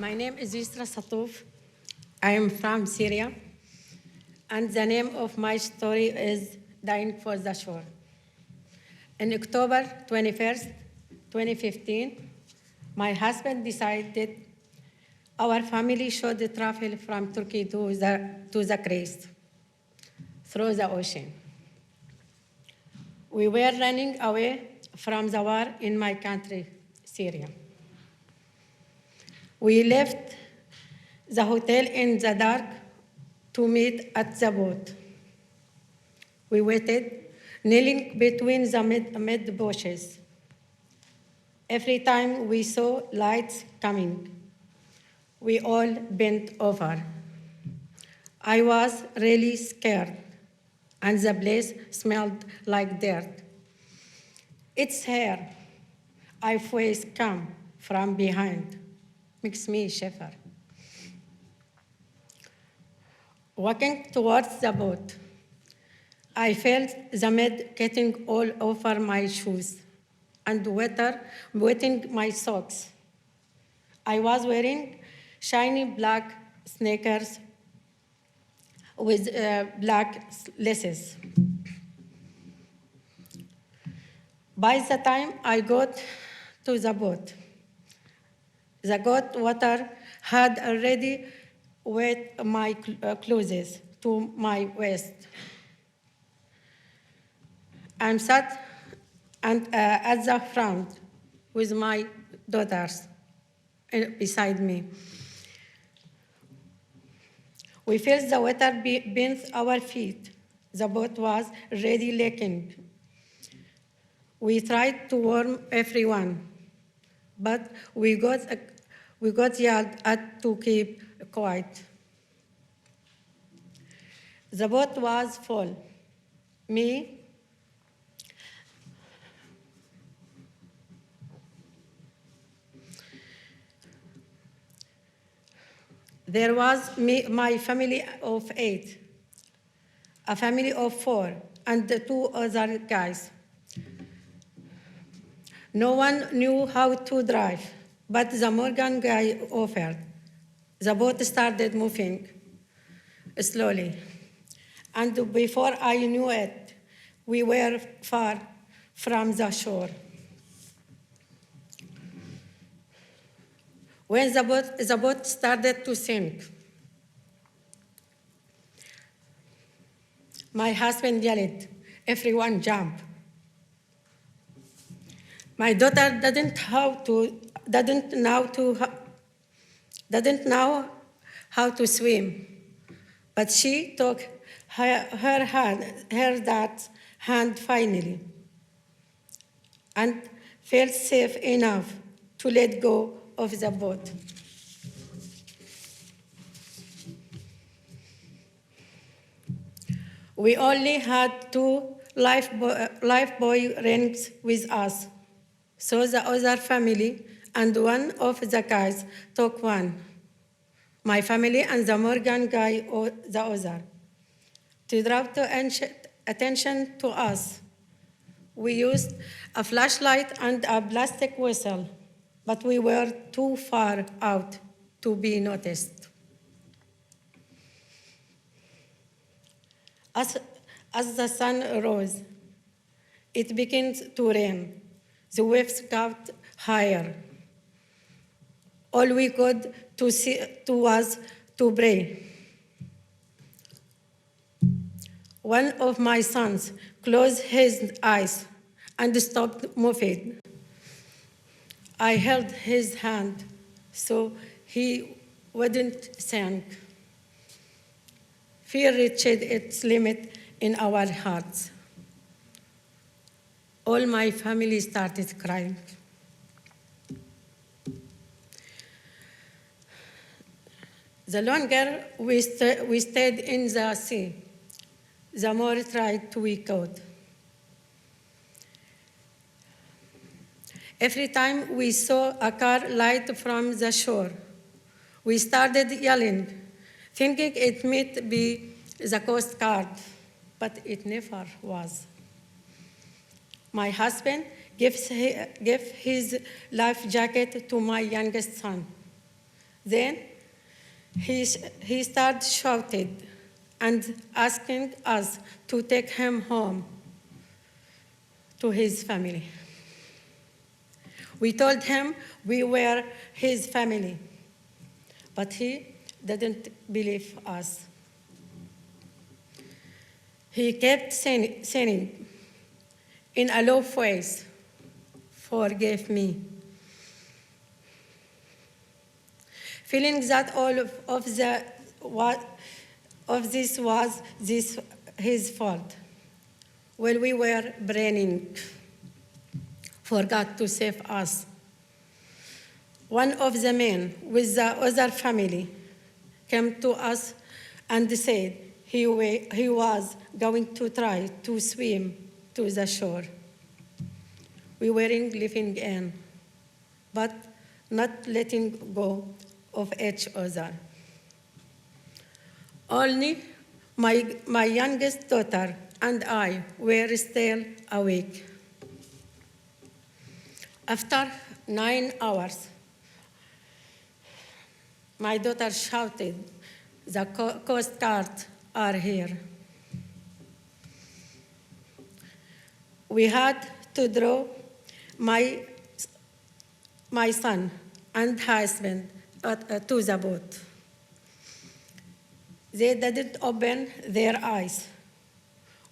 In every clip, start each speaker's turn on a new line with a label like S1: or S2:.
S1: My name is YOUSRA. I am from Syria, and the name of my story is Dying for the Shore. On October 21st, 2015, my husband decided our family should travel from Turkey to the Greece through the ocean. We were running away from the war in my country, Syria. We left the hotel in the dark to meet at the boat. We waited, kneeling between the mid bushes. Every time we saw lights coming, we all bent over. I was really scared, and the place smelled like dirt. It's here. I voice come from behind. Makes me shiver. Walking towards the boat, I felt the mud getting all over my shoes and water wetting my socks. I was wearing shiny black sneakers with black laces. By the time I got to the boat, the cold water had already wet my clothes to my waist. I'm sat at the front with my daughters beside me. We felt the water beneath our feet. The boat was already leaking. We tried to warn everyone, but we got yelled at to keep quiet. The boat was full. There was my family of 8, a family of 4, and 2 other guys. No one knew how to drive, but the Morgan guy offered. The boat started moving slowly, and before I knew it, we were far from the shore. When the boat started to sink, my husband yelled, "Everyone jump." My daughter didn't know how to swim, but she took her dad's hand finally and felt safe enough to let go of the boat. We only had 2 lifebuoy rings with us, so the other family and one of the guys took one. My family and the Morgan guy the other. To draw attention to us, we used a flashlight and a plastic whistle, but we were too far out to be noticed. As the sun rose, it began to rain. The waves got higher. All we could see was to pray. One of my sons closed his eyes and stopped moving. I held his hand so he wouldn't sink. Fear reached its limit in our hearts. All my family started crying. The longer we stayed in the sea, the more tried we could. Every time we saw a car light from the shore, we started yelling, thinking it might be the Coast Guard, but it never was. My husband gave his life jacket to my youngest son, Then he started shouting and asking us to take him home to his family. We told him we were his family, but he didn't believe us. He kept saying in a low voice, "Forgive me." Feeling that all of this was his fault, while we were praying for God to save us. One of the men with the other family came to us and said he was going to try to swim to the shore. We were living in, but not letting go of each other. Only my youngest daughter and I were still awake. After 9 hours, my daughter shouted, "The Coast Guard are here." We had to draw my son and husband to the boat. They didn't open their eyes.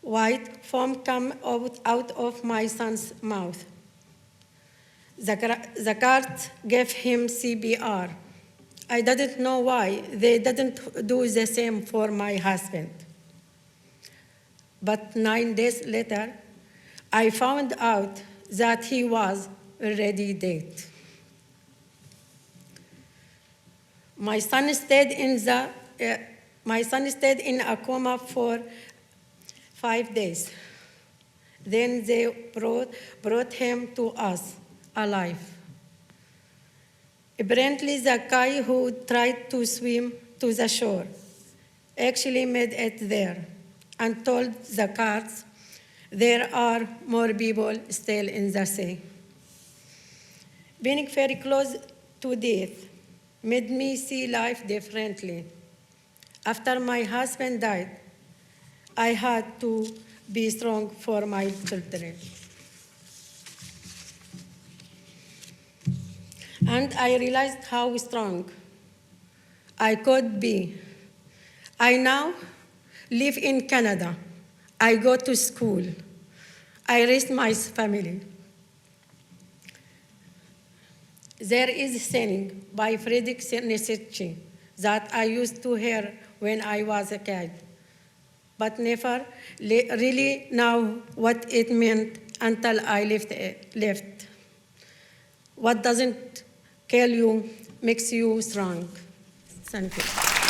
S1: White foam came out of my son's mouth. The guard gave him CPR. I didn't know why they didn't do the same for my husband. But 9 days later, I found out that he was already dead. My son stayed in a coma for 5 days. Then they brought him to us alive. Apparently, the guy who tried to swim to the shore actually made it there and told the guards there are more people still in the sea. Being very close to death made me see life differently. After my husband died, I had to be strong for my children. And I realized how strong I could be. I now live in Canada. I go to school. I raise my family. There is a saying by Friedrich Nietzsche that I used to hear when I was a kid, but never really know what it meant until I left. What doesn't kill you makes you strong. Thank you.